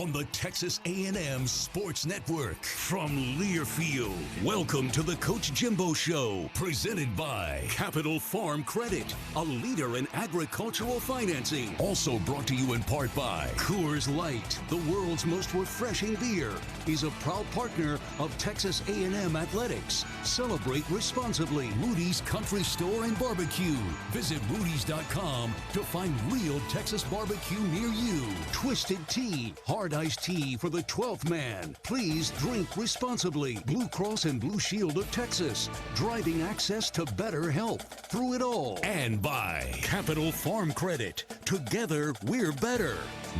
on the Texas A&M Sports Network. From Learfield, welcome to the Coach Jimbo Show, presented by Capital Farm Credit, a leader in agricultural financing. Also brought to you in part by Coors Light, the world's most refreshing beer, is a proud partner of Texas A&M Athletics. Celebrate responsibly. Rudy's Country Store and Barbecue. Visit Rudy's.com to find real Texas barbecue near you. Twisted Tea, hard iced tea for the 12th man. Please drink responsibly. Blue Cross and Blue Shield of Texas, driving access to better health through it all. And by Capital Farm Credit. Together, we're better.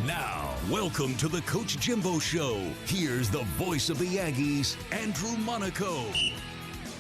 Now, welcome to the Coach Jimbo Show. Here's the voice of the Aggies, Andrew Monaco.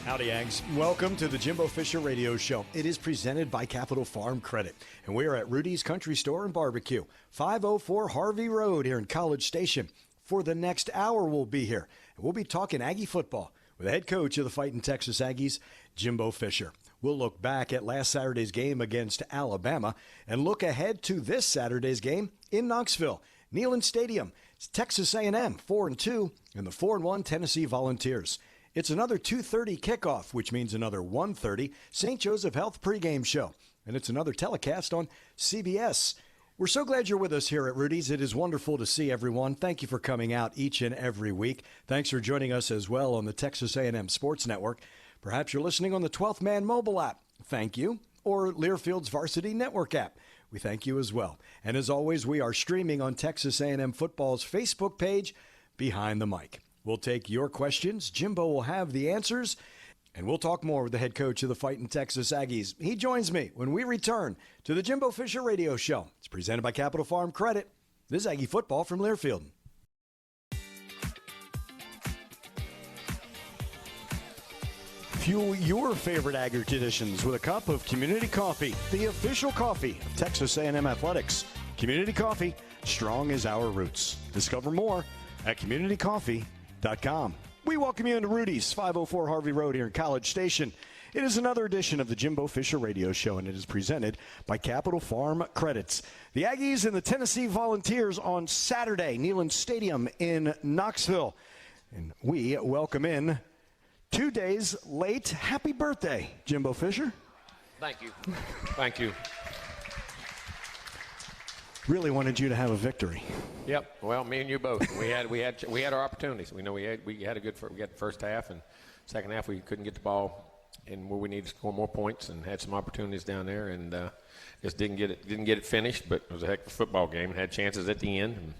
Howdy, Aggs. Welcome to the Jimbo Fisher Radio Show. It is presented by Capital Farm Credit, and we are at Rudy's Country Store and Barbecue, 504 Harvey Road here in College Station. For the next hour, we'll be here, and we'll be talking Aggie football with the head coach of the Fighting Texas Aggies, Jimbo Fisher. We'll look back at last Saturday's game against Alabama and look ahead to this Saturday's game in Knoxville, Neyland Stadium. It's Texas A&M 4-2 and the 4-1 Tennessee Volunteers. It's another 2:30 kickoff, which means another 1:30 St. Joseph Health pregame show. And it's another telecast on CBS. We're so glad you're with us here at Rudy's. It is wonderful to see everyone. Thank you for coming out each and every week. Thanks for joining us as well on the Texas A&M Sports Network. Perhaps you're listening on the 12th Man mobile app. Thank you. Or Learfield's Varsity Network app. We thank you as well. And as always, we are streaming on Texas A&M Football's Facebook page, Behind the Mic. We'll take your questions. Jimbo will have the answers, and we'll talk more with the head coach of the Fighting Texas Aggies. He joins me when we return to the Jimbo Fisher Radio Show. It's presented by Capital Farm Credit. This is Aggie football from Learfield. Fuel your favorite Aggie traditions with a cup of Community Coffee, the official coffee of Texas A&M Athletics. Community Coffee, strong as our roots. Discover more at communitycoffee.com. We welcome you into Rudy's, 504 Harvey Road here in College Station. It is another edition of the Jimbo Fisher Radio Show, and it is presented by Capital Farm Credits. The Aggies and the Tennessee Volunteers on Saturday, Neyland Stadium in Knoxville. And we welcome in 2 days late. Happy birthday, Jimbo Fisher. Thank you. Thank you. Really wanted you to have a victory. Yep. Well, me and you both. We had our opportunities. We know we had the first half, and second half we couldn't get the ball in where we needed to score more points, and had some opportunities down there, and just didn't get it finished. But it was a heck of a football game. And had chances at the end,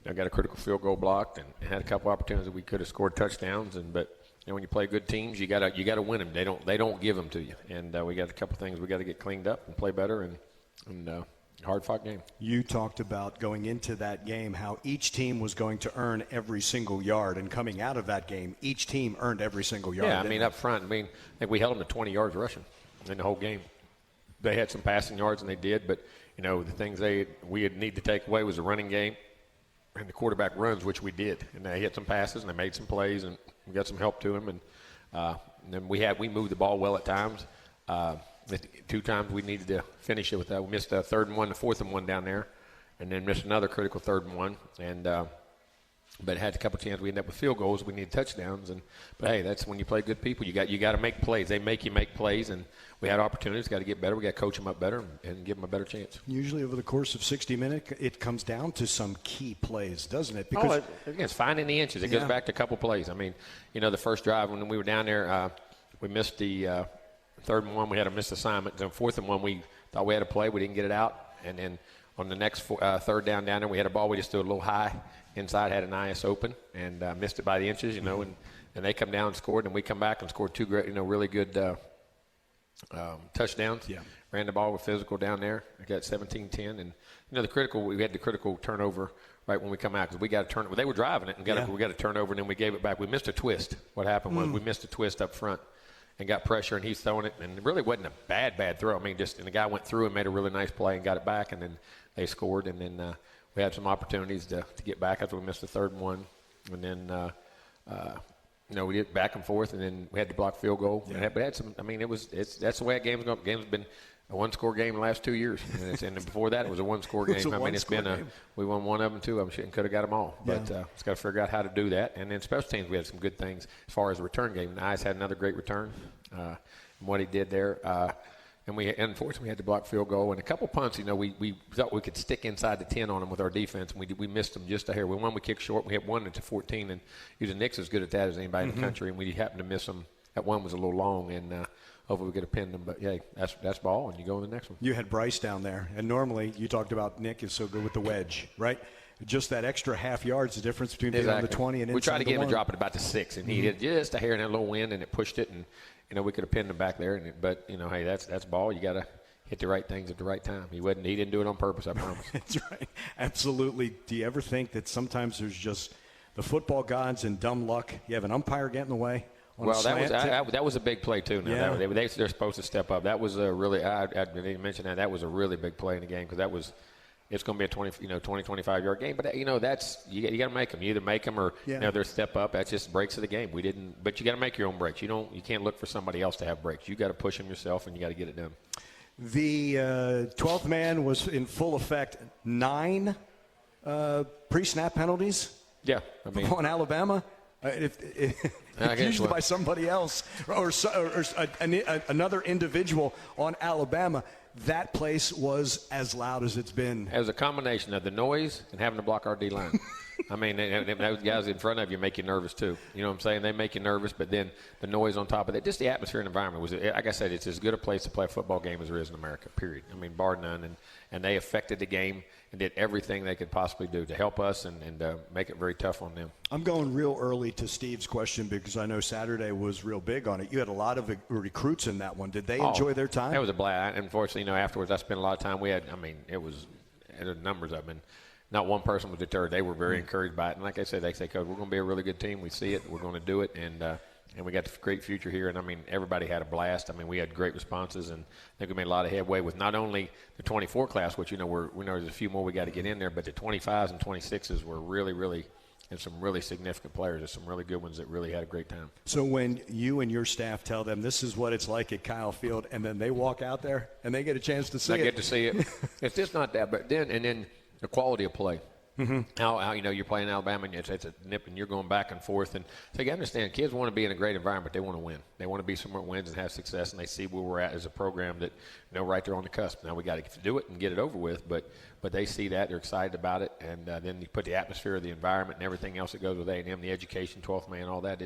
and got a critical field goal blocked, and had a couple opportunities that we could have scored touchdowns. But when you play good teams, you gotta win them. They don't give them to you. And we got a couple things we got to get cleaned up and play better, and hard-fought game. You talked about going into that game how each team was going to earn every single yard, and coming out of that game, each team earned every single yard. Yeah, I mean, up front, I think we held them to 20 yards rushing in the whole game. They had some passing yards, and they did, but, the things we would need to take away was the running game and the quarterback runs, which we did. And they hit some passes, and they made some plays, and we got some help to them. And then we moved the ball well at times. 2 times we needed to finish it with that. We missed a 3rd and 1, the 4th and 1 down there, and then missed another critical 3rd and 1. And but had a couple chances. We ended up with field goals. We needed touchdowns. But hey, that's when you play good people. You got to make plays. They make you make plays, and we had opportunities. Got to get better. We got to coach them up better and give them a better chance. Usually over the course of 60 minutes, it comes down to some key plays, doesn't it? Because it's finding the inches. It goes back to a couple plays. I mean, the first drive when we were down there, we missed the 3rd and 1, we had a missed assignment. Then 4th and 1, we thought we had a play. We didn't get it out. And then on the next 3rd down there, we had a ball. We just threw it a little high inside, had an IS open, and missed it by the inches, and they come down and scored. And we come back and scored 2 great, really good touchdowns. Yeah. Ran the ball with physical down there. I got 17-10. And, we had the critical turnover right when we come out because we got to turn it. They were driving it, and we got to turn over, and then we gave it back. We missed a twist. What happened was we missed a twist up front. And got pressure, and he's throwing it, and it really wasn't a bad throw. I mean, and the guy went through and made a really nice play and got it back, and then they scored, and then we had some opportunities to get back after we missed the 3rd and 1, and then we did back and forth, and then we had to block field goal. Yeah. But had some. I mean, that's the way a game's going. Game's been a one-score game the last 2 years, and before that it was a one-score game. We won one of them, two of them, and could have got them all. But just got to figure out how to do that. And then special teams, we had some good things as far as the return game. Nice had another great return, and what he did there. And we unfortunately had to block field goal and a couple punts. We thought we could stick inside the 10 on them with our defense, and we missed them just a hair. One we kicked short. We had one into 14, and usually Nick's as good at that as anybody in the country, and we happened to miss them. That one was a little long, and hopefully we could have pinned them. But, yeah, that's ball, and you go in the next one. You had Bryce down there, and normally you talked about Nick is so good with the wedge, right? Just that extra half yard's the difference between being on the 20 and inside. We tried to get him to drop it about to 6, and he hit just a hair in that little wind, and it pushed it, and, we could have pinned him back there. But, hey, that's ball. You got to hit the right things at the right time. He didn't do it on purpose, I promise. That's right. Absolutely. Do you ever think that sometimes there's just the football gods and dumb luck? You have an umpire get in the way? Well, that was a big play, too. Now, they're supposed to step up. That was a really – I didn't mention that. That was a really big play in the game because it's going to be a 25-yard game. But, that's – you got to make them. You either make them or they're step up. That's just breaks of the game. But you got to make your own breaks. You can't look for somebody else to have breaks. You got to push them yourself, and you got to get it done. The 12th man was in full effect. 9 pre-snap penalties. Yeah, on Alabama. Usually by somebody else or another individual on Alabama. That place was as loud as it's been. It was a combination of the noise and having to block our D-line. Those guys in front of you make you nervous too. You know what I'm saying? They make you nervous, but then the noise on top of it, just the atmosphere and environment was, like I said, it's as good a place to play a football game as there is in America, period. Bar none. And they affected the game and did everything they could possibly do to help us and make it very tough on them. I'm going real early to Steve's question because I know Saturday was real big on it. You had a lot of recruits in that one. Did they enjoy their time? That was a blast. Unfortunately, afterwards I spent a lot of time. It was numbers of them. Not one person was deterred. They were very encouraged by it. And like I said, they say, Coach, we're going to be a really good team. We see it. We're going to do it. And we got a great future here. And, everybody had a blast. We had great responses. And I think we made a lot of headway with not only the 24 class, which, we know there's a few more we got to get in there, but the 25s and 26s were really, really – and some really significant players. There's some really good ones that really had a great time. So when you and your staff tell them this is what it's like at Kyle Field, and then they walk out there and they get a chance to see it. They get to see it. It's just not that. But then the quality of play. How you're playing Alabama and it's a nip and you're going back and forth. And so you understand kids want to be in a great environment. They want to win. They want to be somewhere that wins and have success, and they see where we're at as a program that, right there on the cusp. Now we got to do it and get it over with, but they see that. They're excited about it. And then you put the atmosphere of the environment and everything else that goes with A&M, the education, 12th man, all that.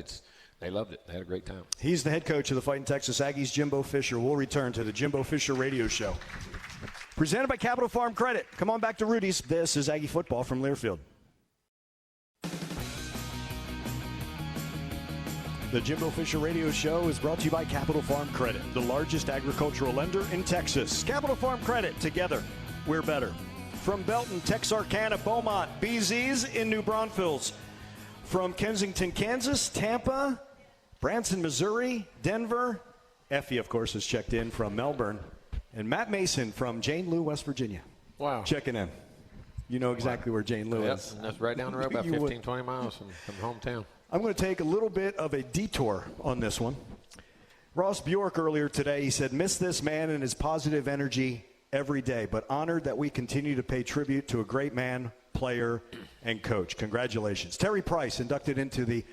They loved it. They had a great time. He's the head coach of the Fighting Texas Aggies, Jimbo Fisher. We'll return to the Jimbo Fisher Radio Show. Presented by Capital Farm Credit. Come on back to Rudy's. This is Aggie Football from Learfield. The Jimbo Fisher Radio Show is brought to you by Capital Farm Credit, the largest agricultural lender in Texas. Capital Farm Credit, together, we're better. From Belton, Texarkana, Beaumont, BZ's in New Braunfels. From Kensington, Kansas, Tampa, Branson, Missouri, Denver. Effie, of course, has checked in from Melbourne. And Matt Mason from Jane Lou, West Virginia. Wow. Checking in. You know exactly where Jane Lou is. And that's right down the road, about 15, 20 miles from hometown. I'm going to take a little bit of a detour on this one. Ross Bjork earlier today, he said, miss this man and his positive energy every day, but honored that we continue to pay tribute to a great man, player, and coach. Congratulations. Terry Price inducted into the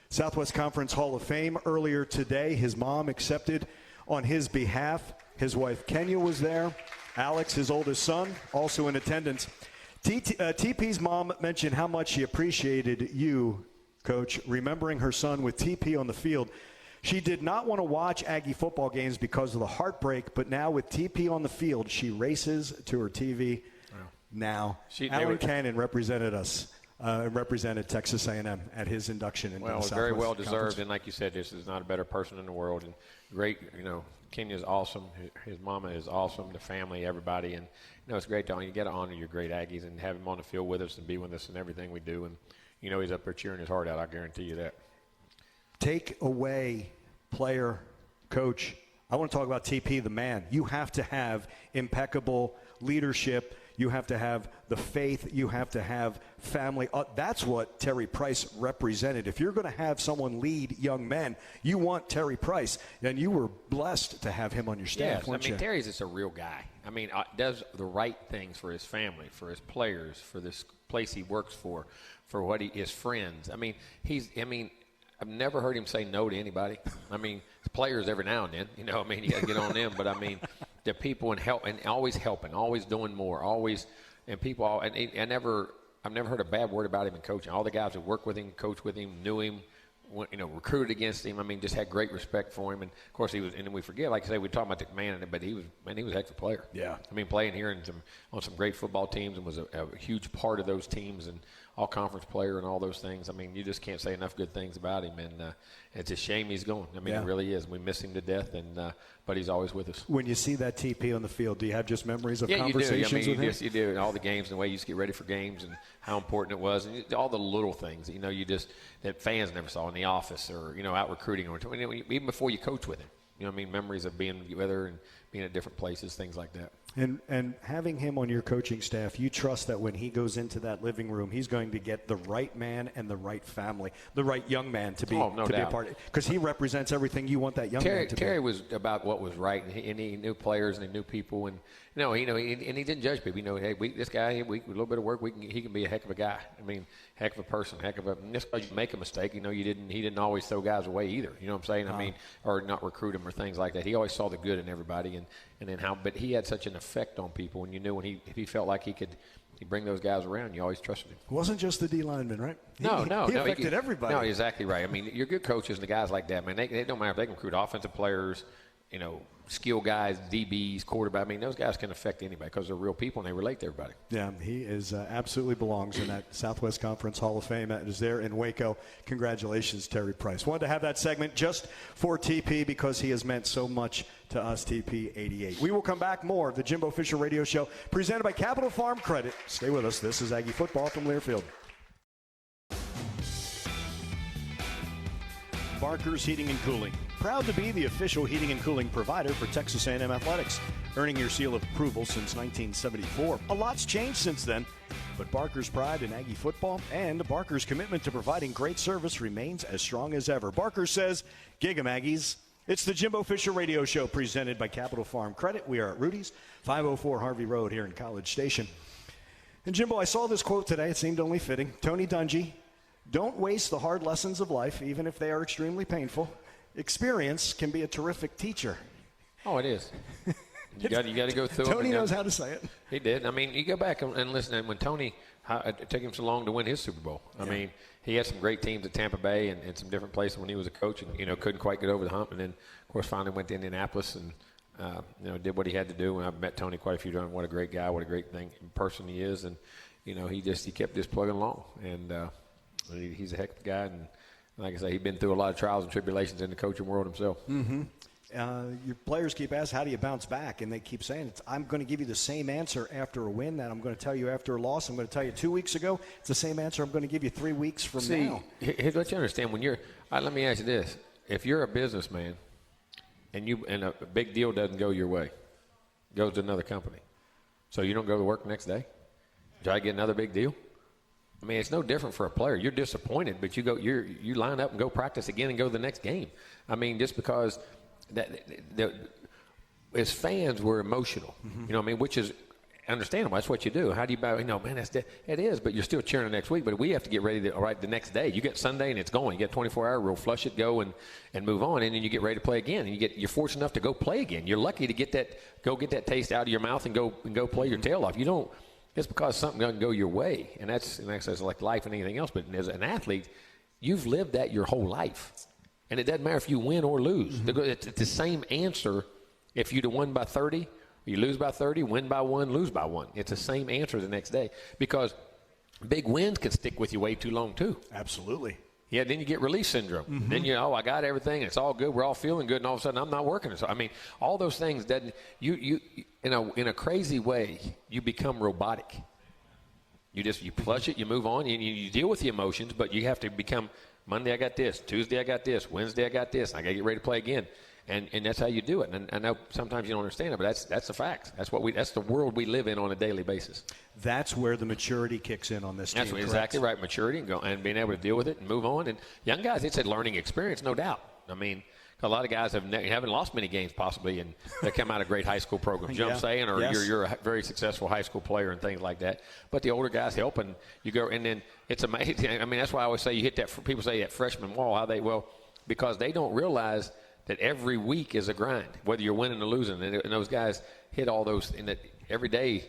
Southwest Conference Hall of Fame earlier today. His mom accepted on his behalf. His wife Kenya was there. Alex, his oldest son, also in attendance. TP's mom mentioned how much she appreciated you, Coach, remembering her son with TP on the field. She did not want to watch Aggie football games because of the heartbreak, but now with TP on the field, she races to her TV. Wow. Now, Alan Cannon represented us, represented Texas A&M at his induction in the Southwest very well Conference. deserved, and like you said, this is not a better person in the world, and great, Kenya's awesome. His mama is awesome, the family, everybody, and it's great to you got to honor your great Aggies and have him on the field with us and be with us in everything we do, and he's up there cheering his heart out. I guarantee you that. Take away player, coach. I want to talk about TP, the man. You have to have impeccable leadership. You have to have the faith. You have to have family. That's what Terry Price represented. If you're going to have someone lead young men, you want Terry Price. And you were blessed to have him on your staff, weren't you? Terry's just a real guy. I mean, does the right things for his family, for his players, for this place he works for his friends. I mean, I've never heard him say no to anybody. I mean, players every now and then, you got to get on them. But, I mean, the people and always helping, always doing more, always – and people – and I've never heard a bad word about him in coaching. All the guys who worked with him, coached with him, knew him, recruited against him. I mean, just had great respect for him. And, of course, he was – and we forget, like I say, we talk about the man, but he was a heck of a player. Yeah. I mean, playing here on some great football teams and was a huge part of those teams and all-conference player and all those things. I mean, you just can't say enough good things about him. And it's a shame he's gone. I mean, It really is. We miss him to death, but he's always with us. When you see that TP on the field, do you have just memories of conversations with him? Yes, you do. And all the games and the way you used to get ready for games and how important it was. And all the little things, that fans never saw in the office or, out recruiting. Or even before you coach with him. Memories of being together and being at different places, things like that. And having him on your coaching staff, you trust that when he goes into that living room, he's going to get the right man and the right family, the right young man to be a part of it. Because he represents everything you want that young man to be. Terry was about what was right, and he knew players and he knew people, and he didn't judge people. Hey, this guy, with a little bit of work, he can be a heck of a guy. I mean, heck of a person, just because you make a mistake, he didn't always throw guys away either. You know what I'm saying? I mean, or not recruit them or things like that. He always saw the good in everybody, but he had such an effect on people, and if he felt like he'd bring those guys around, you always trusted him. It wasn't just the D linemen, right? He affected everybody. No, exactly right. I mean, you're good coaches and the guys like that, man. They don't matter if they can recruit offensive players, skill guys, DBs, quarterback. I mean, those guys can affect anybody because they're real people and they relate to everybody. Yeah, he absolutely belongs in that Southwest Conference Hall of Fame. That is there in Waco. Congratulations, Terry Price. Wanted to have that segment just for TP because he has meant so much to us, TP 88. We will come back more of the Jimbo Fisher Radio Show presented by Capital Farm Credit. Stay with us. This is Aggie Football from Learfield. Barker's Heating and Cooling. Proud to be the official heating and cooling provider for Texas A&M Athletics, earning your seal of approval since 1974. A lot's changed since then, but Barker's pride in Aggie football and Barker's commitment to providing great service remains as strong as ever. Barker says, "Gig 'em, Aggies." It's the Jimbo Fisher Radio Show presented by Capital Farm Credit. We are at Rudy's, 504 Harvey Road here in College Station. And Jimbo, I saw this quote today. It seemed only fitting. Tony Dungy, "Don't waste the hard lessons of life, even if they are extremely painful. Experience can be a terrific teacher." Oh, it is. You got to go through it. Tony knows how to say it. He did. I mean, you go back and listen. And when Tony, it took him so long to win his Super Bowl. I mean, he had some great teams at Tampa Bay and some different places when he was a coach, and couldn't quite get over the hump. And then, of course, finally went to Indianapolis and did what he had to do. And I've met Tony quite a few times. What a great guy! What a great person he is. And he kept just plugging along. And he's a heck of a guy. And like I say, he's been through a lot of trials and tribulations in the coaching world himself. Mm-hmm. Your players keep asking, how do you bounce back? And they keep saying, I'm going to give you the same answer after a win that I'm going to tell you after a loss. I'm going to tell you 2 weeks ago. It's the same answer I'm going to give you 3 weeks from now. Here's what you understand. Let me ask you this. If you're a businessman and a big deal doesn't go your way, it goes to another company, so you don't go to work the next day, try to get another big deal? I mean, it's no different for a player. You're disappointed, but you line up and go practice again and go to the next game. I mean, just because as fans, we're emotional, which is understandable. That's what you do. How do you bow? Man, it is, but you're still cheering the next week. But we have to get ready the next day. You get Sunday and it's going. You get 24-hour rule, flush it, go and move on, and then you get ready to play again. And you're fortunate enough to go play again. You're lucky to get that taste out of your mouth and go play your tail off. You don't. It's because something doesn't go your way, and that's like life and anything else. But as an athlete, you've lived that your whole life, and it doesn't matter if you win or lose. Mm-hmm. It's the same answer if you'd have won by 30, you lose by 30, win by 1, lose by 1. It's the same answer the next day because big wins can stick with you way too long too. Absolutely. Yeah, then you get release syndrome. Mm-hmm. Then I got everything. It's all good. We're all feeling good, and all of a sudden I'm not working. So I mean, all those things doesn't you in a crazy way you become robotic. You flush it, you move on, you deal with the emotions, but you have to become Monday I got this, Tuesday I got this, Wednesday I got this, and I got to get ready to play again. And that's how you do it. And I know sometimes you don't understand it, but that's the fact. That's the world we live in on a daily basis. That's where the maturity kicks in on this team. That's exactly right. Maturity and being able to deal with it and move on. And young guys, it's a learning experience, no doubt. I mean, a lot of guys haven't lost many games possibly, and they come out of great high school programs. You know what I'm saying? Or yes. you're a very successful high school player and things like that. But the older guys help, and you go, and then it's amazing. I mean, that's why I always say you hit that. People say that freshman wall. Because they don't realize that every week is a grind, whether you're winning or losing. And those guys hit all those every day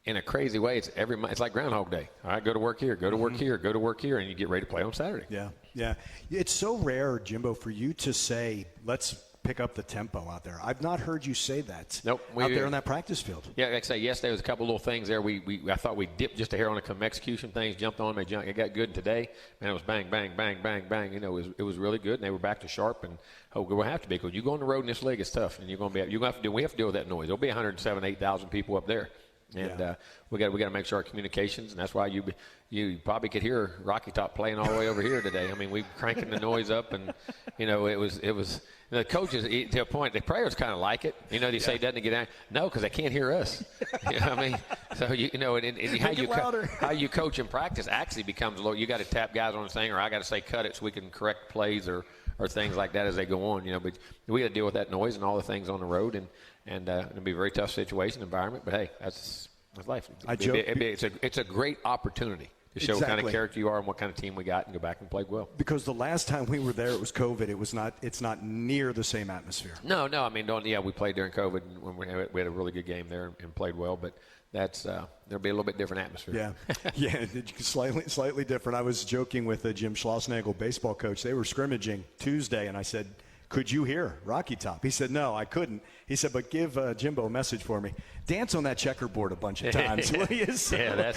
in a crazy way. It's like Groundhog Day. All right, go to work here, go to work here, go to work here, and you get ready to play on Saturday. Yeah, yeah. It's so rare, Jimbo, for you to say, let's pick up the tempo out there. I've not heard you say that out there on that practice field. Yeah, like I say, yesterday was a couple little things there. I thought we dipped just a hair on some execution things, jumped on them, it got good today. Man, it was bang, bang, bang, bang, bang. You know, it was really good, and they were back to sharp, and we'll have to be, because you go on the road in this league, it's tough, and we have to deal with that noise. There'll be 8,000 people up there. And we got to make sure our communications, and that's why you probably could hear Rocky Top playing all the way over here today. I mean, we cranking the noise up, and it was the coaches to a point. The players kind of like it. They say doesn't it get out? No, because they can't hear us. I mean, so and how you coach and practice actually becomes a little. You got to tap guys on the thing, or I got to say cut it so we can correct plays or things like that as they go on. But we got to deal with that noise and all the things on the road, and it'll be a very tough situation, environment. But hey, that's life. It's a great opportunity to show what kind of character you are and what kind of team we got, and go back and play well. Because the last time we were there, it was COVID. It's not near the same atmosphere. No. I mean, we played during COVID when we had a really good game there and played well, but that's there'll be a little bit different atmosphere. Yeah, slightly different. I was joking with Jim Schlossnagel, baseball coach. They were scrimmaging Tuesday, and I said, could you hear Rocky Top? He said, no, I couldn't. He said, but give Jimbo a message for me. Dance on that checkerboard a bunch of times, will you? Yeah,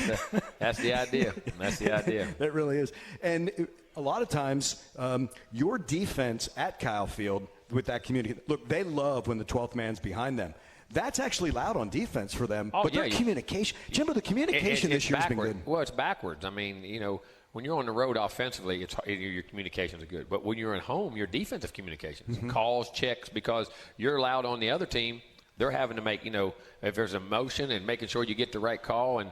that's the idea. That's the idea. That really is. And a lot of times, your defense at Kyle Field with that community, look, they love when the 12th man's behind them. That's actually loud on defense for them. But their communication, Jimbo, the communication this year has been good. Well, it's backwards. I mean, when you're on the road offensively, your communications are good. But when you're at home, your defensive communications, calls, checks, because you're loud on the other team, they're having to make, if there's a motion and making sure you get the right call. And,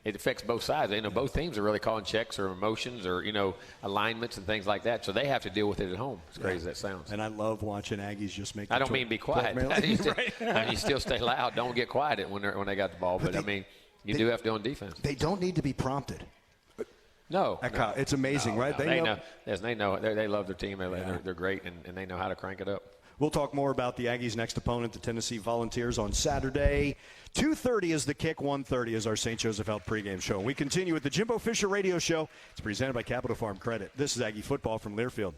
it affects both sides. Both teams are really calling checks or motions or, alignments and things like that. So they have to deal with it at home, as crazy as that sounds. And I love watching Aggies just make I don't mean be quiet. You still stay loud. Don't get quiet when they got the ball. But you do have to on defense. They don't need to be prompted. No. It's amazing, right? They know. Yes, they know. They love their team. They're great, and they know how to crank it up. We'll talk more about the Aggies' next opponent, the Tennessee Volunteers, on Saturday. 2:30 is the kick. 1:30 is our St. Joseph Health pregame show. We continue with the Jimbo Fisher Radio Show. It's presented by Capital Farm Credit. This is Aggie football from Learfield.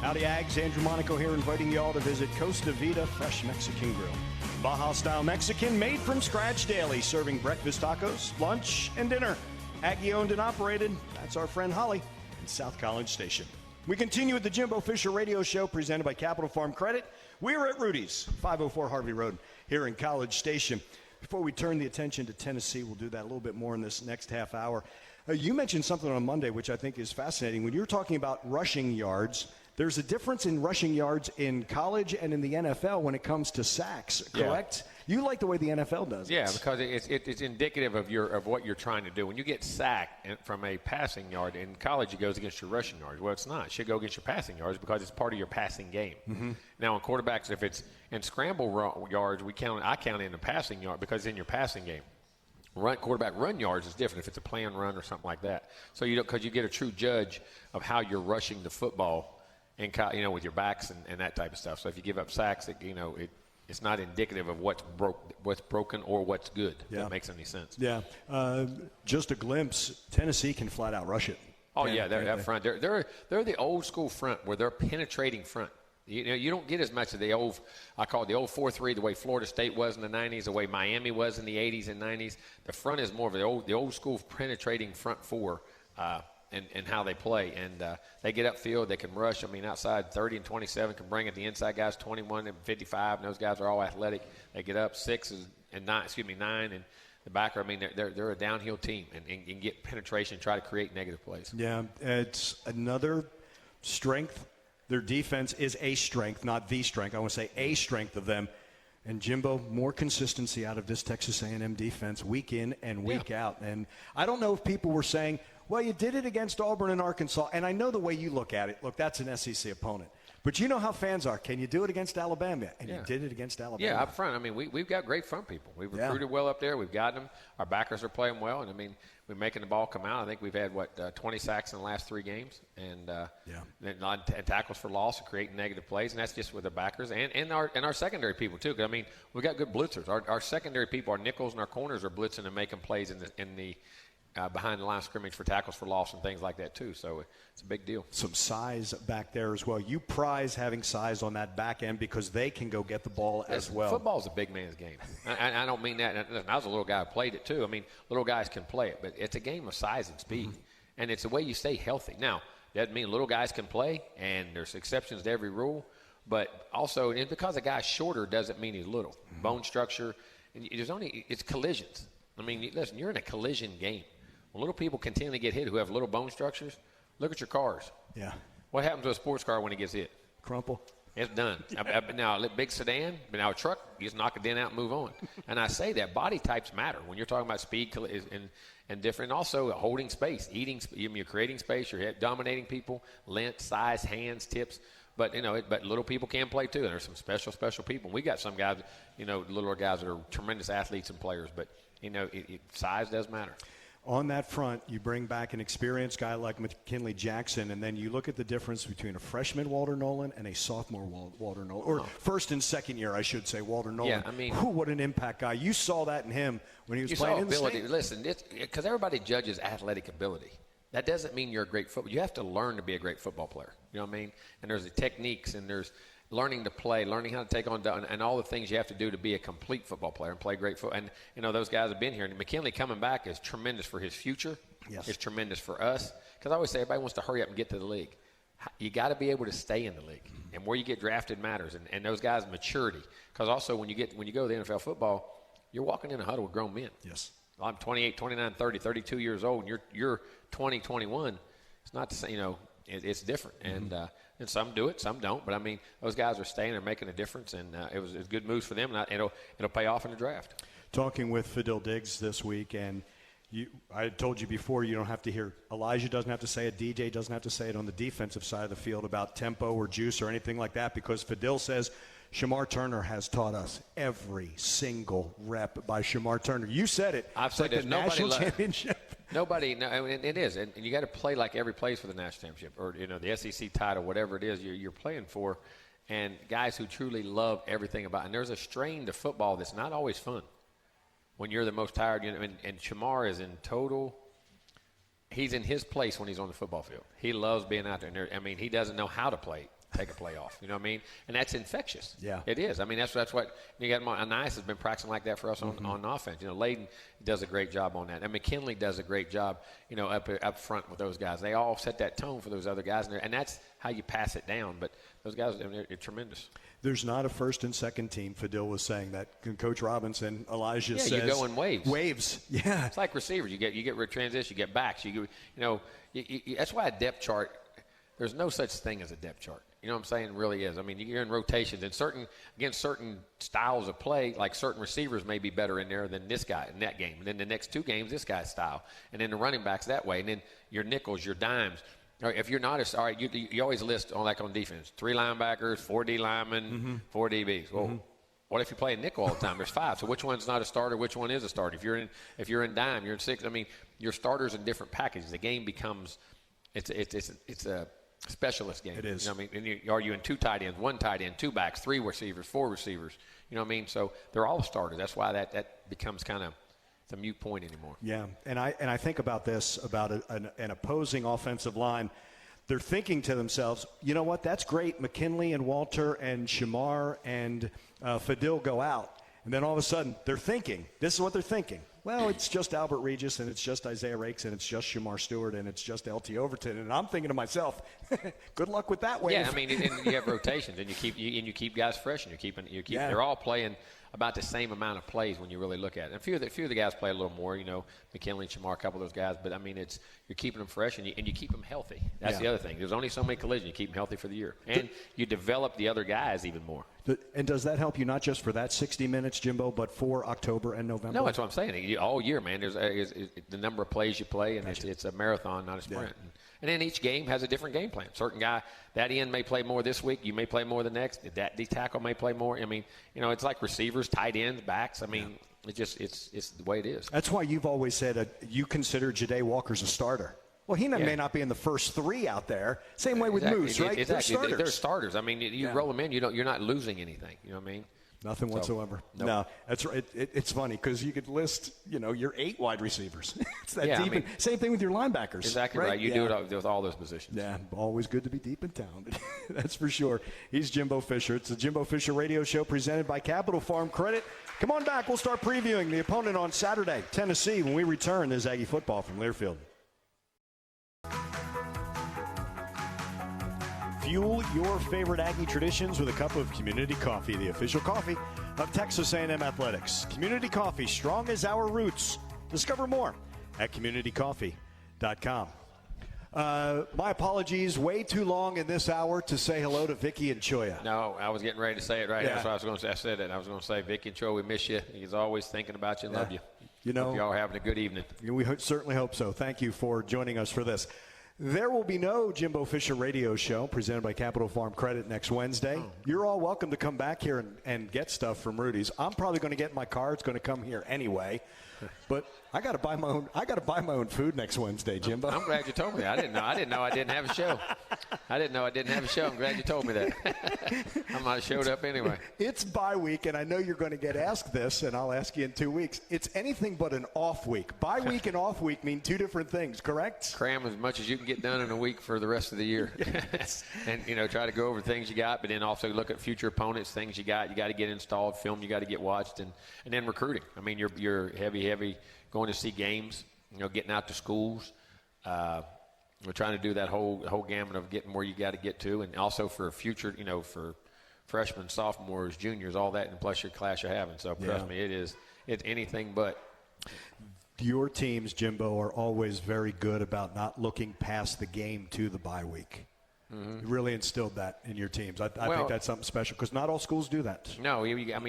Howdy, Ags. Andrew Monaco here, inviting you all to visit Costa Vida Fresh Mexican Grill. Baja-style Mexican, made from scratch daily, serving breakfast tacos, lunch, and dinner. Aggie-owned and operated. That's our friend Holly in South College Station. We continue with the Jimbo Fisher Radio Show, presented by Capital Farm Credit. We're at Rudy's, 504 Harvey Road, here in College Station. Before we turn the attention to Tennessee, we'll do that a little bit more in this next half hour. You mentioned something on Monday, which I think is fascinating. When you were talking about rushing yards, there's a difference in rushing yards in college and in the NFL when it comes to sacks, correct? Yeah. You like the way the NFL does it. Yeah, because it's indicative of what you're trying to do. When you get sacked from a passing yard, in college it goes against your rushing yards. Well, it's not. It should go against your passing yards because it's part of your passing game. Mm-hmm. Now, in quarterbacks, if it's in scramble yards, I count in the passing yard because it's in your passing game. Quarterback run yards is different if it's a planned run or something like that. So because you get a true judge of how you're rushing the football. And with your backs and that type of stuff. So if you give up sacks, it's not indicative of what's broken or what's good. If that makes any sense. Yeah. Just a glimpse. Tennessee can flat out rush it. Oh yeah, they're up front. They're the old school front where they're penetrating front. You don't get as much of the old. I call it the old 4-3, the way Florida State was in the 90s, the way Miami was in the 80s and 90s. The front is more of the old school penetrating front four. And how they play. And they get upfield, they can rush. I mean, outside 30 and 27 can bring it. The inside guys 21 and 55, and those guys are all athletic. They get up 9, and the backer, I mean, they're a downhill team and can get penetration and try to create negative plays. Yeah, it's another strength. Their defense is a strength, not the strength. I want to say a strength of them. And, Jimbo, more consistency out of this Texas A&M defense week in and week out. And I don't know if people were saying, well, you did it against Auburn and Arkansas. And I know the way you look at it. Look, that's an SEC opponent. But you know how fans are. Can you do it against Alabama? And you did it against Alabama. Yeah, up front. I mean, we've got great front people. We've recruited well up there. We've got them. Our backers are playing well. And, I mean, we're making the ball come out. I think we've had, 20 sacks in the last 3 games. And and tackles for loss and creating negative plays. And that's just with the backers and our secondary people, too. 'Cause, I mean, we've got good blitzers. Our secondary people, our nickels and our corners are blitzing and making plays in the behind the line of scrimmage for tackles for loss and things like that, too. So it's a big deal. Some size back there as well. You prize having size on that back end because they can go get the ball as well. Football's a big man's game. I don't mean that. I was a little guy who played it, too. I mean, little guys can play it, but it's a game of size and speed. And it's the way you stay healthy. Now, that doesn't mean little guys can play, and there's exceptions to every rule. But also, and because a guy's shorter doesn't mean he's little. Bone structure, and it's collisions. I mean, listen, you're in a collision game. When little people continually get hit who have little bone structures, look at your cars. Yeah. What happens to a sports car when it gets hit? Crumple. It's done. Now, a big sedan, but now a truck, you just knock it in out and move on. And I say that body types matter when you're talking about speed and different. Also, holding space, you're creating space, you're dominating people, length, size, hands, tips. But, but little people can play, too. And there's some special people. We got some guys, littler guys that are tremendous athletes and players. But, size does matter. On that front, you bring back an experienced guy like McKinley Jackson, and then you look at the difference between a freshman Walter Nolan and a sophomore Walter Nolan, or first and second year, I should say, Walter Nolan. Yeah, I mean, what an impact guy. You saw that in him when he was playing in the state. Listen, because everybody judges athletic ability. That doesn't mean you're a great football. You have to learn to be a great football player. You know what I mean? And there's the techniques, and there's learning to play, learning how to take on, and all the things you have to do to be a complete football player and play great football. And, those guys have been here. And McKinley coming back is tremendous for his future. Yes. It's tremendous for us. Because I always say everybody wants to hurry up and get to the league. You got to be able to stay in the league. And where you get drafted matters. And those guys' maturity. Because also when you go to the NFL football, you're walking in a huddle with grown men. Yes. I'm 28, 29, 30, 32 years old, and you're 20, 21. It's not the same, it's different. And some do it, some don't. But, I mean, those guys are staying. They're making a difference, and it was good moves for them. And it'll pay off in the draft. Talking with Fidel Diggs this week, and I told you before you don't have to hear – Elijah doesn't have to say it, DJ doesn't have to say it on the defensive side of the field about tempo or juice or anything like that, because Fidel says Shamar Turner has taught us every single rep by Shamar Turner. You said it. I've said like the national championship. It is, and you got to play like every plays for the national championship or the SEC title, whatever it is you're playing for, and guys who truly love everything about it. And there's a strain to football that's not always fun when you're the most tired. And Shamar is in total. He's in his place when he's on the football field. He loves being out there. He doesn't know how to play. Take a play off, you know what I mean? And that's infectious. Yeah. It is. I mean, that's what you got. Anais has been practicing like that for us on offense. Layden does a great job on that. And McKinley does a great job, up front with those guys. They all set that tone for those other guys. And that's how you pass it down. But those guys, they're tremendous. There's not a first and second team. Fidel was saying that. Coach Robinson, Elijah says. Yeah, you go in waves. Waves, yeah. It's like receivers. You get transition, you get backs. That's why a depth chart, there's no such thing as a depth chart. You know what I'm saying? It really is. I mean, you're in rotations. And certain styles of play, like certain receivers may be better in there than this guy in that game. And then the next 2 games, this guy's style. And then the running backs that way. And then your nickels, your dimes. If you're not all right, you always list on defense, 3 linebackers, 4 D linemen, 4 DBs. Well, what if you play a nickel all the time? There's 5. So which one's not a starter? Which one is a starter? If you're in dime, you're in 6. I mean, your starters in different packages. The game becomes it's a specialist game. It is. You know what I mean? And are you in 2 tight ends, 1 tight end, 2 backs, 3 receivers, 4 receivers? You know what I mean? So they're all starters. That's why that becomes kind of a moot point anymore. Yeah, and I think about this, about an opposing offensive line. They're thinking to themselves, you know what, that's great. McKinley and Walter and Shamar and Fidel go out. And then all of a sudden they're thinking, this is what they're thinking. Well, it's just Albert Regis, and it's just Isaiah Rakes, and it's just Shamar Stewart, and it's just L.T. Overton. And I'm thinking to myself, good luck with that wave. Yeah, I mean, and you have rotations, and you keep guys fresh, and you're keeping. They're all playing about the same amount of plays when you really look at it. And a few of the guys play a little more, McKinley, Shamar, a couple of those guys. But, I mean, you're keeping them fresh and you keep them healthy. That's the other thing. There's only so many collisions. You keep them healthy for the year. And you develop the other guys even more. And does that help you not just for that 60 minutes, Jimbo, but for October and November? No, that's what I'm saying. All year, man, there's the number of plays you play, and it's a marathon, not a sprint. Yeah. And then each game has a different game plan. Certain guy, that end may play more this week. You may play more the next. The tackle may play more. I mean, it's like receivers, tight ends, backs. I mean, it's the way it is. That's why you've always said you consider Ja'Day Walker's a starter. Well, he may not be in the first three out there. Same way with Moose, right? Exactly. They're starters. They're starters. I mean, you roll them in. You're not losing anything. You know what I mean? Nothing whatsoever. Nope. No, that's right. It's funny because you could list, your 8 wide receivers. It's that deep. I mean, same thing with your linebackers. Exactly right. You do it with all those positions. Yeah, always good to be deep and talented. That's for sure. He's Jimbo Fisher. It's the Jimbo Fisher Radio Show presented by Capital Farm Credit. Come on back. We'll start previewing the opponent on Saturday, Tennessee. When we return, there's Aggie football from Learfield. Fuel your favorite Aggie traditions with a cup of Community Coffee, the official coffee of Texas A&M Athletics. Community Coffee, strong as our roots. Discover more at communitycoffee.com. My apologies, way too long in this hour to say hello to Vicky and Choya. No, I was getting ready to say it right. Yeah. That's what I was going to say. I said it. I was going to say, Vicky and Choya, we miss you. He's always thinking about you and love you. Hope y'all are having a good evening. We certainly hope so. Thank you for joining us for this. There will be no Jimbo Fisher Radio Show presented by Capital Farm Credit next Wednesday. You're all welcome to come back here and get stuff from Rudy's. I'm probably going to get my car. It's going to come here anyway. But I got to buy my own food next Wednesday, Jimbo. I'm glad you told me that. I didn't know I didn't have a show. I'm glad you told me that. I might have showed up anyway. It's bye week, and I know you're going to get asked this, and I'll ask you in 2 weeks. It's anything but an off week. Bye week and off week mean two different things, correct? Cram as much as you can get done in a week for the rest of the year. Yes. And, try to go over things you got, but then also look at future opponents, things you got. You got to get installed, film you got to get watched, and then recruiting. I mean, you're heavy going to see games, getting out to schools. We're trying to do that whole gamut of getting where you got to get to, and also for future, for freshmen, sophomores, juniors, all that, and plus your class you're having. So trust me, it's anything but. Your teams, Jimbo, are always very good about not looking past the game to the bye week. Mm-hmm. You really instilled that in your teams. I think that's something special because not all schools do that. No, you got.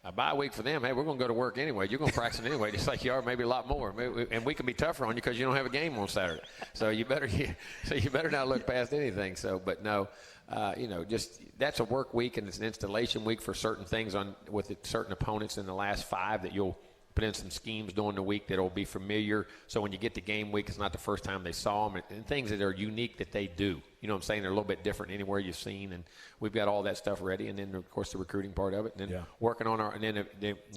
A bye week for them, hey, we're going to go to work anyway. You're going to practice anyway, just like you are, maybe a lot more. And we can be tougher on you because you don't have a game on Saturday. So you better not look past anything. So, but no, just that's a work week and it's an installation week for certain things with certain opponents in the last 5 that you'll put in some schemes during the week that will be familiar. So when you get to game week, it's not the first time they saw them and things that are unique that they do. You know what I'm saying? They're a little bit different anywhere you've seen, and we've got all that stuff ready. And then, of course, the recruiting part of it, and then working on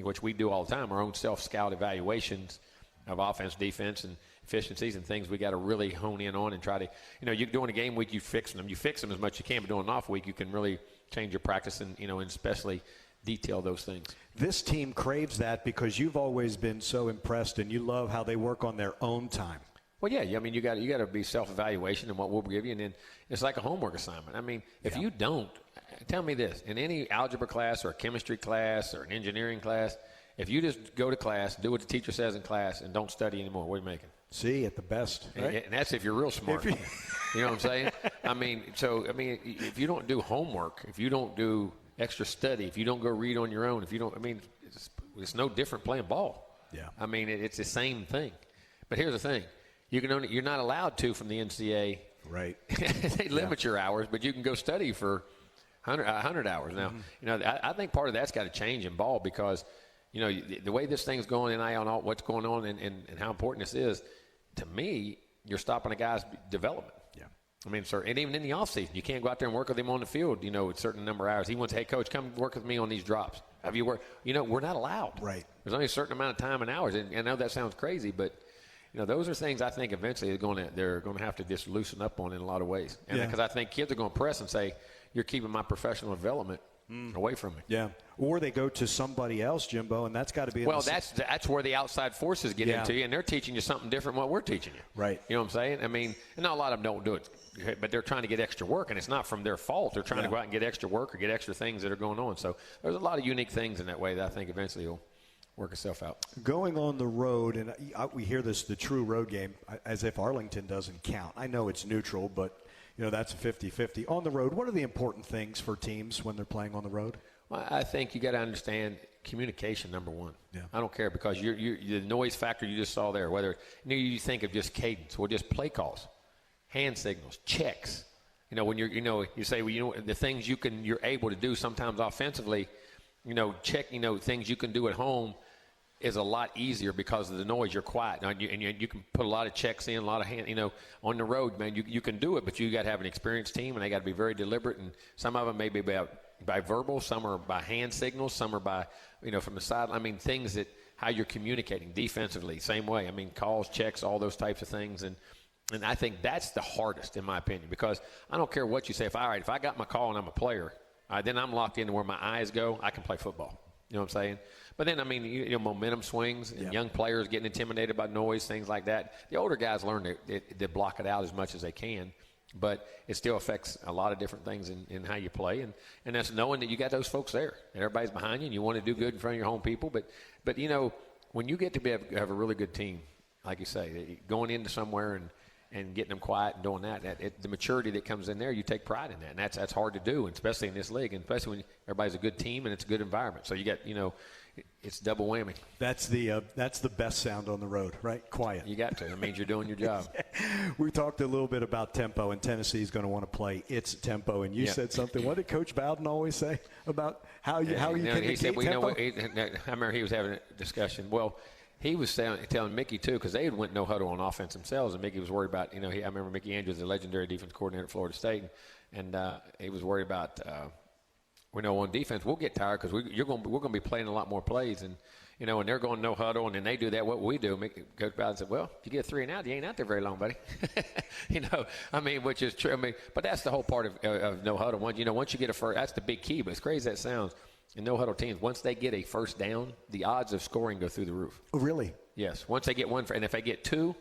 which we do all the time, our own self-scout evaluations of offense, defense, and efficiencies and things we got to really hone in on and try to, you're doing a game week, you fix them as much as you can, but doing an off week, you can really change your practice and, and especially detail those things. This team craves that because you've always been so impressed and you love how they work on their own time. Well, yeah, I mean, you got to be self-evaluation and what we'll give you, and then it's like a homework assignment. I mean, if you don't, tell me this, in any algebra class or a chemistry class or an engineering class, if you just go to class, do what the teacher says in class, and don't study anymore, what are you making? See, at the best. Right? And that's if you're real smart. You know what I'm saying? If you don't do homework, if you don't do extra study, if you don't go read on your own, it's no different playing ball. Yeah. I mean, it's the same thing. But here's the thing. You're not allowed to from the NCAA. Right. They limit your hours, but you can go study for 100 hours. Now, I think part of that's got to change in ball because, the way this thing's going and on all what's going on and how important this is, to me, you're stopping a guy's development. Yeah. I mean, sir, and even in the offseason, you can't go out there and work with him on the field, a certain number of hours. He wants, hey, coach, come work with me on these drops. Have you worked? We're not allowed. Right. There's only a certain amount of time and hours. And I know that sounds crazy, but those are things I think eventually they're going to have to just loosen up on in a lot of ways. And because I think kids are going to press and say, you're keeping my professional development away from me. Yeah. Or they go to somebody else, Jimbo, and that's got to be that's where the outside forces get into you, and they're teaching you something different than what we're teaching you. Right. You know what I'm saying? I mean, and not a lot of them don't do it, but they're trying to get extra work, and it's not from their fault. They're trying to go out and get extra work or get extra things that are going on. So there's a lot of unique things in that way that I think eventually will work itself out. Going on the road, and we hear this, the true road game, as if Arlington doesn't count. I know it's neutral, but, that's a 50-50. On the road, what are the important things for teams when they're playing on the road? Well, I think you got to understand communication, number one. Yeah. I don't care because the noise factor you just saw there, whether you think of just cadence or just play calls, hand signals, checks. When you say, the things you're able to do sometimes offensively, check, things you can do at home is a lot easier because of the noise. You're quiet, and you can put a lot of checks in, a lot of hand. On the road, man, you can do it, but you got to have an experienced team, and they got to be very deliberate. And some of them may be by verbal, some are by hand signals, some are by from the side. I mean, things that how you're communicating defensively, same way. I mean, calls, checks, all those types of things, and I think that's the hardest in my opinion because I don't care what you say. If I got my call and I'm a player, then I'm locked into where my eyes go. I can play football. You know what I'm saying? But then, I mean, momentum swings, and young players getting intimidated by noise, things like that. The older guys learn to block it out as much as they can, but it still affects a lot of different things in how you play. And that's knowing that you got those folks there, and everybody's behind you, and you want to do good in front of your home people. But when you get to have a really good team, like you say, going into somewhere and getting them quiet and doing that, the maturity that comes in there, you take pride in that. And that's hard to do, and especially in this league, and especially when everybody's a good team and it's a good environment. So you got, it's double whammy. That's the best sound on the road, right? Quiet. You got to. It means you're doing your job. We talked a little bit about tempo, and Tennessee's going to want to play its tempo. And you said something. What did Coach Bowden always say about how you communicate he said, tempo? I remember he was having a discussion. Well, he was telling Mickey, too, because they went no huddle on offense themselves, and Mickey was worried about, I remember Mickey Andrews, the legendary defense coordinator at Florida State, and he was worried about, on defense, we'll get tired because we're going to be playing a lot more plays, and they're going no huddle, and then they do that. What we do, Coach Bowden said, well, if you get 3 and out, you ain't out there very long, buddy. Which is true. But that's the whole part of no huddle. Once you get a first, that's the big key. But as crazy as that sounds, in no huddle teams, once they get a first down, the odds of scoring go through the roof. Oh, really? Yes. Once they get one, and if they get 2,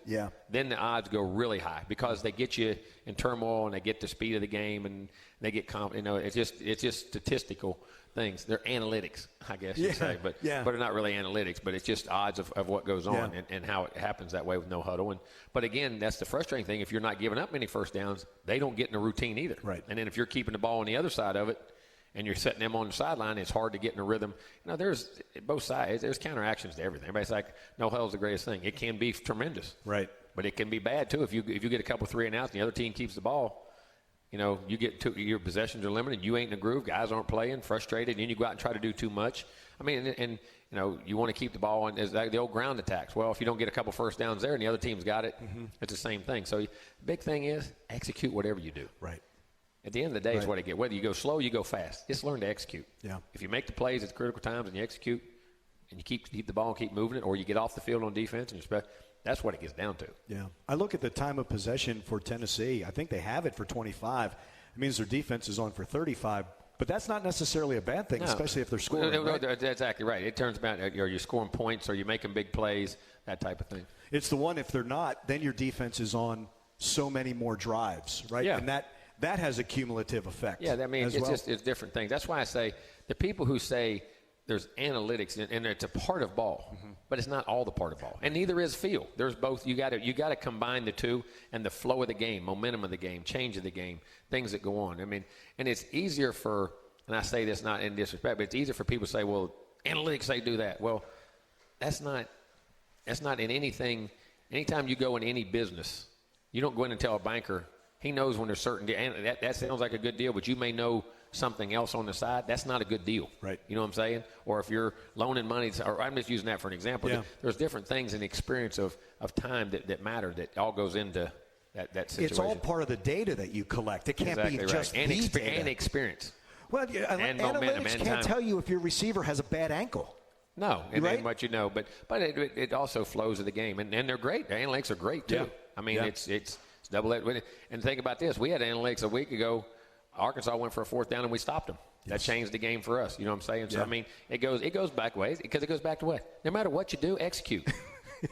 then the odds go really high because they get you in turmoil and they get the speed of the game and they get it's just statistical things. They're analytics, I guess you say, but they're not really analytics. But it's just odds of what goes on and how it happens that way with no huddle. But again, that's the frustrating thing. If you're not giving up many first downs, they don't get in a routine either. Right. And then if you're keeping the ball on the other side of it, and you're setting them on the sideline, it's hard to get in a rhythm. There's both sides. There's counteractions to everything. Everybody's like, no huddle's the greatest thing. It can be tremendous. Right. But it can be bad, too. If you get a couple 3 and outs and the other team keeps the ball, you get your possessions are limited. You ain't in the groove. Guys aren't playing, frustrated. And then you go out and try to do too much. You want to keep the ball on. It's like the old ground attacks. Well, if you don't get a couple first downs there and the other team's got it, it's the same thing. So the big thing is execute whatever you do. Right. At the end of the day is what I get. Whether you go slow, you go fast. Just learn to execute. Yeah. If you make the plays at critical times and you execute and you keep the ball and keep moving it, or you get off the field on defense, and that's what it gets down to. Yeah. I look at the time of possession for Tennessee. I think they have it for 25. It means their defense is on for 35. But that's not necessarily a bad thing, especially if they're scoring. Right? That's exactly right. It turns out you're scoring points or you're making big plays, that type of thing. It's the one, if they're not, then your defense is on so many more drives, right? Yeah. And that has a cumulative effect. Yeah, it's different things. That's why I say the people who say there's analytics and it's a part of ball, but it's not all the part of ball, and neither is feel. There's both. You got to combine the two and the flow of the game, momentum of the game, change of the game, things that go on. And it's easier for, and I say this not in disrespect, but it's easier for people to say, well, analytics say do that. Well, that's not in anything. Anytime you go in any business, you don't go in and tell a banker. He knows when there's certain, and that sounds like a good deal, but you may know something else on the side. That's not a good deal. Right. You know what I'm saying? Or if you're loaning money, or I'm just using that for an example. Yeah. There's different things in the experience of time that matter that all goes into that situation. It's all part of the data that you collect. It can't be just and the data. And experience. Well, and analytics can't tell you if your receiver has a bad ankle. No, and right? what you know, but it also flows of the game, and they're great. The analytics are great too. Yeah. It's double it. And think about this: we had analytics a week ago. Arkansas went for a 4th down and we stopped them. That changed the game for us. You know what I'm saying? So, Yeah. I mean, it goes back ways because it goes back to what? No matter what you do, execute.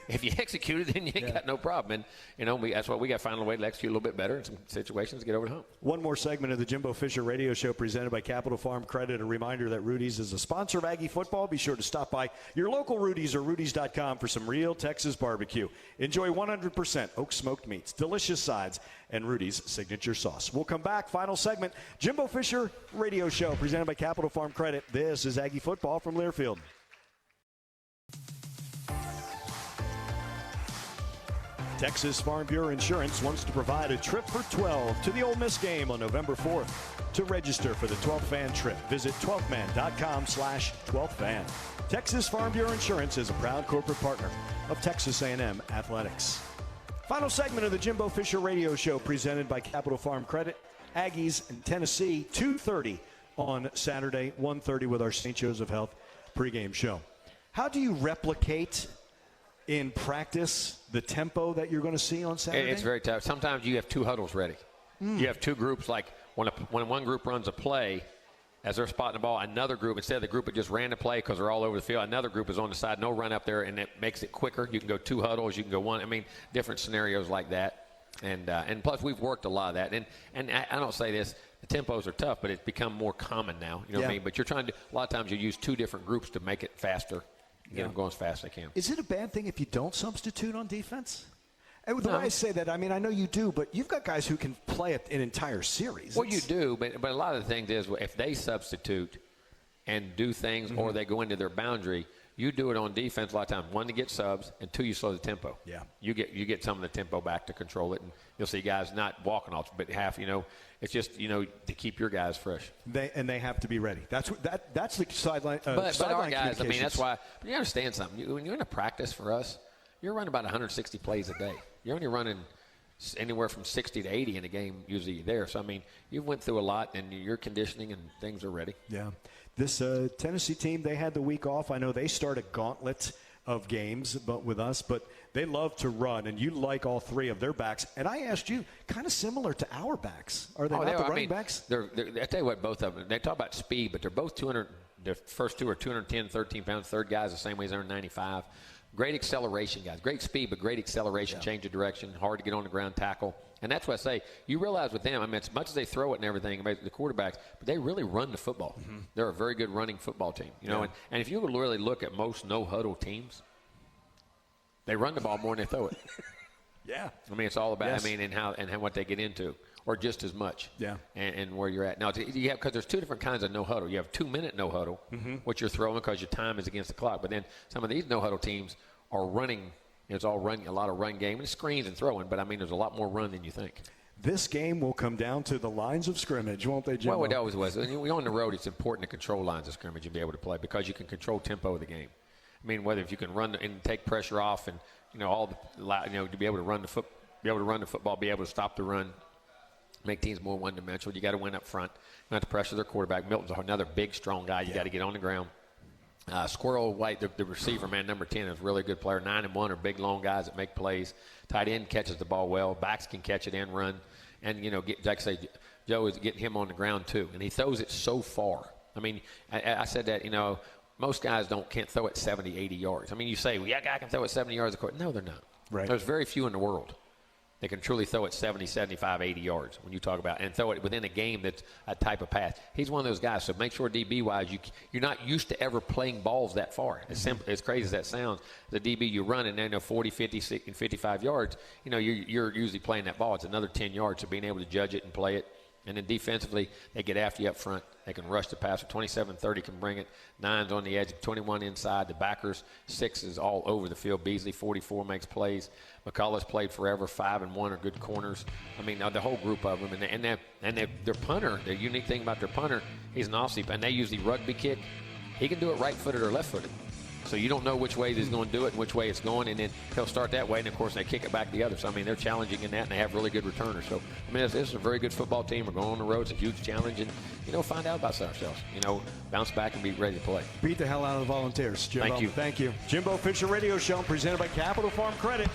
If you execute it, then you ain't got no problem. And, that's what we got to find a way to execute a little bit better in some situations to get over the hump. One more segment of the Jimbo Fisher Radio Show presented by Capital Farm Credit. A reminder that Rudy's is a sponsor of Aggie football. Be sure to stop by your local Rudy's or Rudy's.com for some real Texas barbecue. Enjoy 100% oak smoked meats, delicious sides, and Rudy's signature sauce. We'll come back. Final segment, Jimbo Fisher Radio Show presented by Capital Farm Credit. This is Aggie football from Learfield. Texas Farm Bureau Insurance wants to provide a trip for 12 to the Ole Miss game on November 4th. To register for the 12th Fan trip, visit 12thman.com/12thfan. Texas Farm Bureau Insurance is a proud corporate partner of Texas A&M Athletics. Final segment of the Jimbo Fisher Radio Show presented by Capital Farm Credit. Aggies in Tennessee, 2:30 on Saturday, 1:30 with our St. Joseph Health pregame show. How do you replicate in practice the tempo that you're going to see on Saturday? It's very tough. Sometimes you have two huddles ready. You have two groups, like when one group runs a play, as they're spotting the ball, another group, instead of the group that just ran the play because they're all over the field, another group is on the side, no run up there, and it makes it quicker. You can go two huddles, you can go one. I mean, different scenarios like that. And plus, we've worked a lot of that. And I don't say this, the tempos are tough, but it's become more common now. You know what I mean? But you're trying to, a lot of times you use two different groups to make it faster. Get them going as fast as they can. Is it a bad thing if you don't substitute on defense? And the way I say that, I mean, I know you do, but you've got guys who can play an entire series. Well, you do, but a lot of the things is if they substitute and do things or they go into their boundary, you do it on defense a lot of times. One, to get subs, and two, you slow the tempo. Yeah. You get some of the tempo back to control it, and you'll see guys not walking off, but it's just, to keep your guys fresh. They have to be ready. That's the sideline. But our guys, I mean, that's why. But you understand something. When you're in a practice for us, you're running about 160 plays a day. You're only running anywhere from 60 to 80 in a game usually there. So, I mean, you went through a lot, and your conditioning and things are ready. Yeah. This Tennessee team, they had the week off. I know they start a gauntlet of games with us, but they love to run, and you like all three of their backs. And I asked you, kind of similar to our backs. Are they not the running backs? I tell you what, both of them. They talk about speed, but they're both 200. The first two are 210, 13 pounds. Third guy's the same way as 195. Great acceleration, guys. Great speed, but great acceleration, change of direction, hard to get on the ground, tackle. And that's what I say. You realize with them, I mean, as much as they throw it and everything, the quarterbacks, but they really run the football. Mm-hmm. They're a very good running football team. And if you would really look at most no-huddle teams, they run the ball more than they throw it. Yeah. I mean, it's all about, and how what they get into, or just as much. Yeah. And where you're at. Now, because there's two different kinds of no-huddle. You have 2-minute no-huddle, which you're throwing because your time is against the clock. But then some of these no-huddle teams are running. It's all running, a lot of run game, and screens and throwing. But, I mean, there's a lot more run than you think. This game will come down to the lines of scrimmage, won't they, Jimbo? Well, it always was. When you're on the road, it's important to control lines of scrimmage and be able to play because you can control tempo of the game. I mean, whether if you can run and take pressure off and, to be able to run the football, be able to stop the run, make teams more one-dimensional. You got to win up front. You have to pressure their quarterback. Milton's another big, strong guy. You got to get on the ground. Squirrel White, the receiver, man, number 10, is a really good player. 9 and 1 are big, long guys that make plays. Tight end catches the ball well. Backs can catch it and run. And, like I say, Joe is getting him on the ground too. And he throws it so far. I mean, I said that, most guys can't throw it 70, 80 yards. I mean, you say, well, yeah, guy can throw it 70 yards. No, they're not. Right. There's very few in the world that can truly throw it 70, 75, 80 yards when you talk about and throw it within a game that's a type of pass. He's one of those guys. So make sure DB-wise, you're not used to ever playing balls that far. As crazy as that sounds, the DB you run and 40, 50, 60, and 55 yards, you're usually playing that ball. It's another 10 yards. So being able to judge it and play it. And then defensively, they get after you up front. They can rush the passer. 27-30 can bring it. 9's on the edge. 21 inside. The backers, 6 is all over the field. Beasley, 44, makes plays. McCullough's played forever. 5 and 1 are good corners. I mean, the whole group of them. And their punter, the unique thing about their punter, he's an off-seat. And they use the rugby kick. He can do it right-footed or left-footed. So you don't know which way he's going to do it and which way it's going, and then he'll start that way, and, of course, they kick it back the other. So, I mean, they're challenging in that, and they have really good returners. So, I mean, this is a very good football team. We're going on the road. It's a huge challenge, and, find out about ourselves. Bounce back and be ready to play. Beat the hell out of the Volunteers, Jimbo. Thank you. Thank you. Jimbo Fisher Radio Show presented by Capital Farm Credit.